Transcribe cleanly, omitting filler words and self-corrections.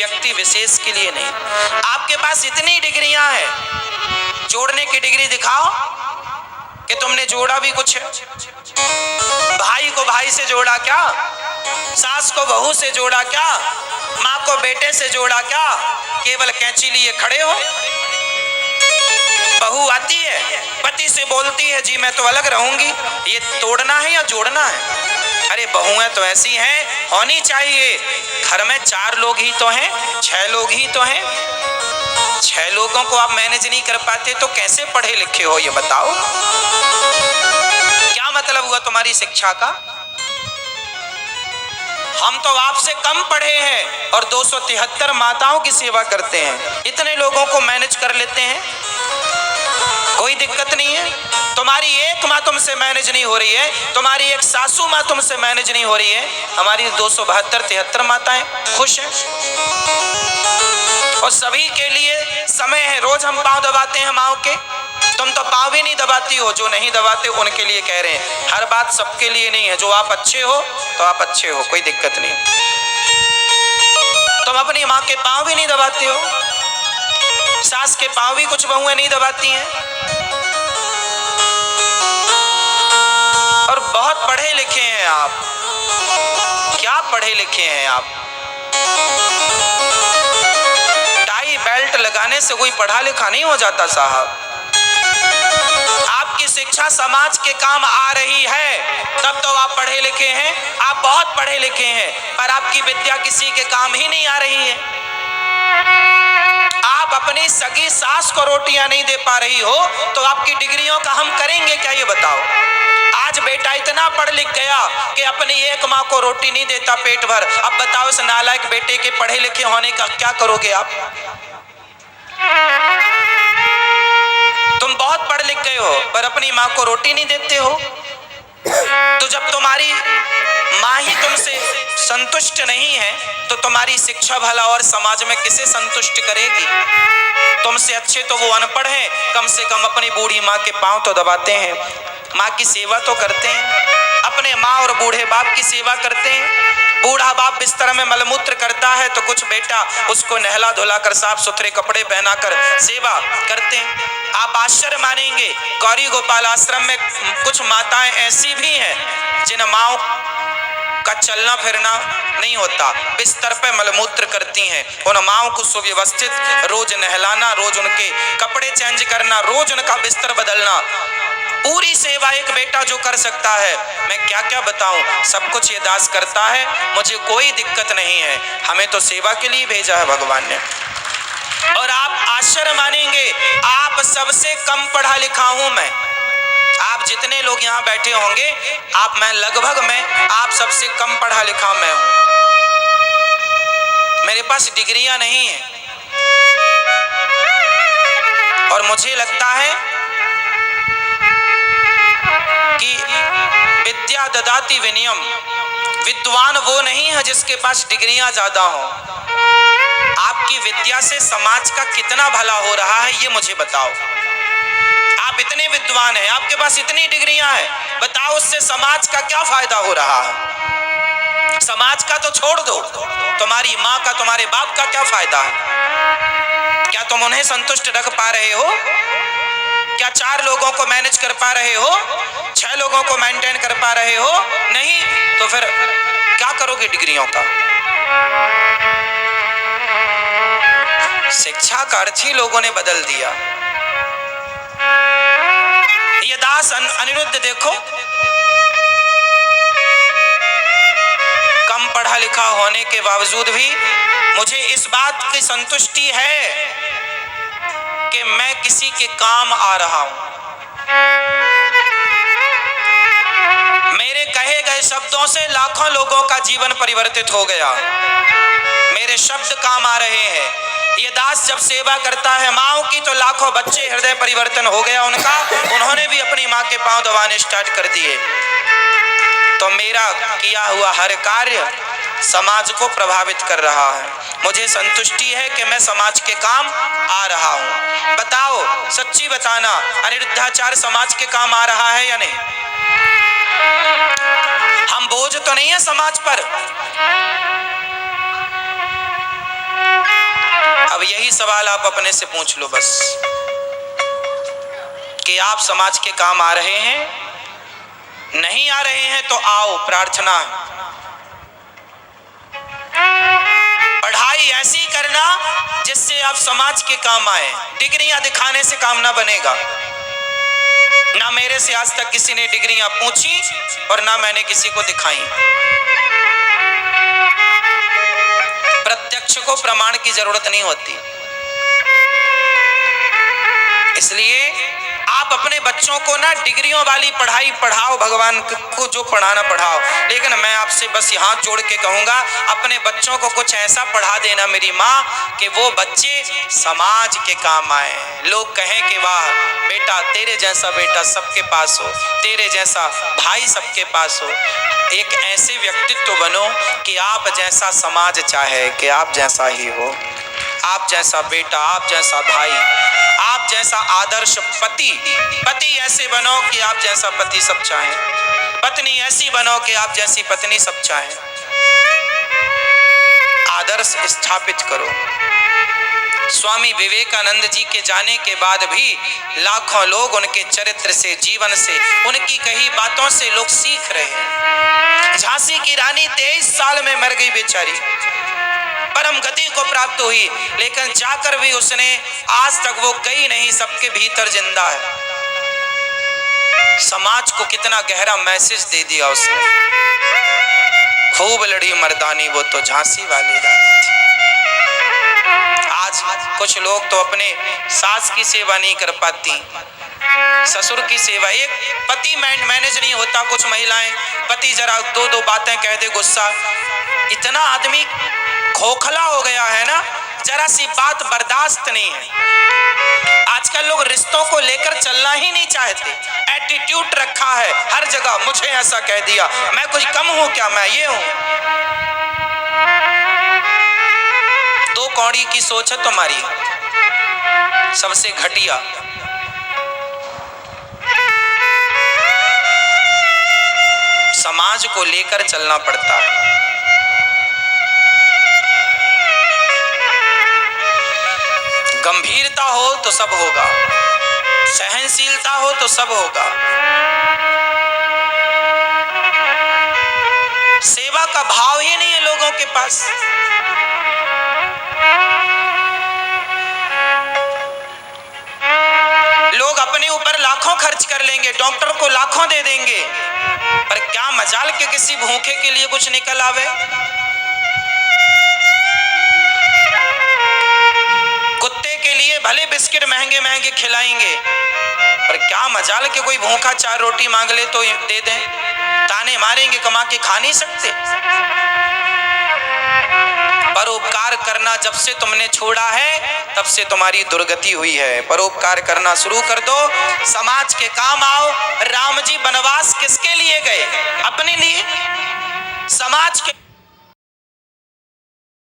व्यक्ति विशेष के लिए नहीं। आपके पास इतनी डिग्रियां हैं, जोड़ने की डिग्री दिखाओ कि तुमने जोड़ा भी कुछ है। भाई को भाई से जोड़ा क्या, सास को बहू से जोड़ा क्या, माँ को बेटे से जोड़ा क्या, केवल कैंची लिए खड़े हो। बहू आती है, पति से बोलती है जी मैं तो अलग रहूंगी, ये तोड़ना है या जोड़ना है? अरे बहुएं तो ऐसी हैं, होनी चाहिए। घर में 4 लोग ही तो हैं, 6 लोग ही तो हैं। 6 लोगों को आप मैनेज नहीं कर पाते तो कैसे पढ़े लिखे हो, ये बताओ। क्या मतलब हुआ तुम्हारी शिक्षा का? हम तो आपसे कम पढ़े हैं और 273 माताओं की सेवा करते हैं, इतने लोगों को मैनेज कर लेते हैं, कोई दिक्कत नहीं है। तुम्हारी एक माँ तुमसे मैनेज नहीं हो रही है, तुम्हारी एक सासू माँ तुमसे मैनेज नहीं हो रही है, हमारी 272-73 माताएं खुश हैं। और सभी के लिए समय है, रोज हम पांव दबाते हैं माओ के। तुम तो पांव भी नहीं दबाती हो, जो नहीं दबाते उनके लिए कह रहे हैं। हर बात सबके लिए नहीं है, जो आप अच्छे हो तो आप अच्छे हो, कोई दिक्कत नहीं। तुम अपनी माँ के पांव भी नहीं दबाते हो, सास के पांव भी कुछ बहुएं नहीं दबाती हैं। और बहुत पढ़े लिखे हैं आप, क्या पढ़े लिखे हैं आप? टाई बेल्ट लगाने से कोई पढ़ा लिखा नहीं हो जाता साहब। आपकी शिक्षा समाज के काम आ रही है तब तो आप पढ़े लिखे हैं, आप बहुत पढ़े लिखे हैं, पर आपकी विद्या किसी के काम ही नहीं आ रही है। आप अपनी सगी सास को रोटियां नहीं दे पा रही हो तो आपकी डिग्रियों का हम करेंगे क्या, ये बताओ। आज बेटा इतना पढ़ लिख गया कि अपनी एक माँ को रोटी नहीं देता पेट भर, अब बताओ इस नालायक बेटे के पढ़े लिखे होने का क्या करोगे आप? तुम बहुत पढ़ लिख गए हो पर अपनी माँ को रोटी नहीं देते हो, तो जब तुम्हारी माँ ही तुमसे संतुष्ट नहीं है तो तुम्हारी शिक्षा भला और समाज में किसे संतुष्ट करेगी? तुमसे अच्छे तो वो अनपढ़ हैं, कम से कम अपनी बूढ़ी माँ के पांव तो दबाते हैं, माँ की सेवा तो करते हैं, अपने माँ और बूढ़े बाप की सेवा करते हैं। बूढ़ा बाप बिस्तर में मलमूत्र करता है तो कुछ बेटा उसको नहला धुला कर साफ सुथरे कपड़े पहनाकर सेवा करते हैं। आप आश्चर्य मानेंगे, गौरी गोपाल आश्रम में कुछ माताएं ऐसी भी हैं जिन माओ का चलना फिरना नहीं होता, बिस्तर पे मलमूत्र करती हैं। उन माओं को सुव्यवस्थित रोज नहलाना, रोज उनके कपड़े चेंज करना, रोज उनका बिस्तर बदलना, पूरी सेवा एक बेटा जो कर सकता है, मैं क्या क्या बताऊं, सब कुछ ये दास करता है। मुझे कोई दिक्कत नहीं है, हमें तो सेवा के लिए भेजा है भगवान ने। और आप आश्चर्य मानेंगे, आप सबसे कम पढ़ा लिखा हूं मैं। आप जितने लोग यहाँ बैठे होंगे, मैं आप सबसे कम पढ़ा लिखा मैं हूं। मेरे पास डिग्रियां नहीं है और मुझे लगता है कि विद्या ददाति विनयम, विद्वान वो नहीं है जिसके पास डिग्रियां ज्यादा हो। आपकी विद्या से समाज का कितना भला हो रहा है ये मुझे बताओ। आप इतने विद्वान हैं, आपके पास इतनी डिग्रियां हैं, बताओ उससे समाज का क्या फायदा हो रहा है? समाज का तो छोड़ दो, तुम्हारी माँ का, तुम्हारे बाप का क्या फायदा है? क्या तुम उन्हें संतुष्ट रख पा रहे हो? क्या 4 लोगों को मैनेज कर पा रहे हो? 6 लोगों को मेंटेन कर पा रहे हो? नहीं, तो फिर क्या करोगे डिग्रियों का? शिक्षा का अर्थ ही लोगों ने बदल दिया। ये दास अनिरुद्ध देखो, कम पढ़ा लिखा होने के बावजूद भी मुझे इस बात की संतुष्टि है कि मैं किसी के काम आ रहा हूं। मेरे कहे गए शब्दों से लाखों लोगों का जीवन परिवर्तित हो गया। मेरे शब्द काम आ रहे हैं। ये दास जब सेवा करता है माओ की तो लाखों बच्चे हृदय परिवर्तन हो गया उनका, उन्होंने भी अपनी माँ के पांव दबाने स्टार्ट कर दिए। तो मेरा किया हुआ हर कार्य समाज को प्रभावित कर रहा है। मुझे संतुष्टि है कि मैं समाज के काम आ रहा हूं। बताओ, सच्ची बताना, अनिरुद्धाचार्य समाज के काम आ रहा है या नहीं? हम बोझ तो नहीं है समाज पर? यही सवाल आप अपने से पूछ लो बस, कि आप समाज के काम आ रहे हैं? नहीं आ रहे हैं तो आओ, प्रार्थना है। पढ़ाई ऐसी करना जिससे आप समाज के काम आए। डिग्रियां दिखाने से काम ना बनेगा। ना मेरे से आज तक किसी ने डिग्रियां पूछी और ना मैंने किसी को दिखाई। प्रत्यक्ष को प्रमाण की जरूरत नहीं होती। इसलिए आप अपने बच्चों को ना डिग्रियों वाली पढ़ाई पढ़ाओ, भगवान को जो पढ़ाना पढ़ाओ, लेकिन मैं आपसे बस हाथ जोड़ के कहूंगा, अपने बच्चों को कुछ ऐसा पढ़ा देना मेरी माँ कि वो बच्चे समाज के काम आए। लोग कहें कि वाह बेटा, तेरे जैसा बेटा सबके पास हो, तेरे जैसा भाई सबके पास हो। एक ऐसे व्यक्तित्व बनो कि आप जैसा समाज चाहे कि आप जैसा ही हो। आप जैसा बेटा, आप जैसा भाई, आप जैसा आदर्श पति ऐसे बनो कि आप जैसा पति सब चाहें। पत्नी ऐसी बनो कि आप जैसी पत्नी सब चाहें। आदर्श स्थापित करो। स्वामी विवेकानंद जी के जाने के बाद भी लाखों लोग उनके चरित्र से, जीवन से, उनकी कही बातों से लोग सीख रहे हैं। झांसी की रानी 23 साल में मर गई बेचारी, परम गति को प्राप्त हुई, लेकिन जाकर भी उसने आज तक वो गई नहीं, सबके भीतर जिंदा है। समाज को कितना गहरा मैसेज दे दिया उसने। खूब लड़ी मर्दानी वो तो झांसी वाली रानी थी। आज कुछ लोग तो अपने सास की सेवा नहीं कर पाती, ससुर की सेवा। एक पति मैनेज नहीं होता। कुछ महिलाएं, पति जरा दो बातें कह दे, गुस्सा। इतना आदमी खोखला हो गया है ना, जरा सी बात बर्दाश्त नहीं है। आजकल लोग रिश्तों को लेकर चलना ही नहीं चाहते। एटीट्यूड रखा है हर जगह, मुझे ऐसा कह दिया, मैं कुछ कम हूं क्या, मैं ये हूं। दो कौड़ी की सोच है तुम्हारी, सबसे घटिया। समाज को लेकर चलना पड़ता है। गंभीरता हो तो सब होगा, सहनशीलता हो तो सब होगा। सेवा का भाव ही नहीं है लोगों के पास। लोग अपने ऊपर लाखों खर्च कर लेंगे, डॉक्टर को लाखों दे देंगे, पर क्या मजाल के किसी भूखे के लिए कुछ निकल आवे। कुत्ते के लिए भले बिस्किट महंगे महंगे खिलाएंगे, पर क्या मजाल के कोई भूखा 4 रोटी मांग ले तो दे दें। ताने मारेंगे, कमा के खा नहीं सकते। परोपकार करना जब से तुमने छोड़ा है तब से तुम्हारी दुर्गति हुई है। परोपकार करना शुरू कर दो, समाज के काम आओ। राम जी वनवास किसके लिए गए? अपने लिए। समाज के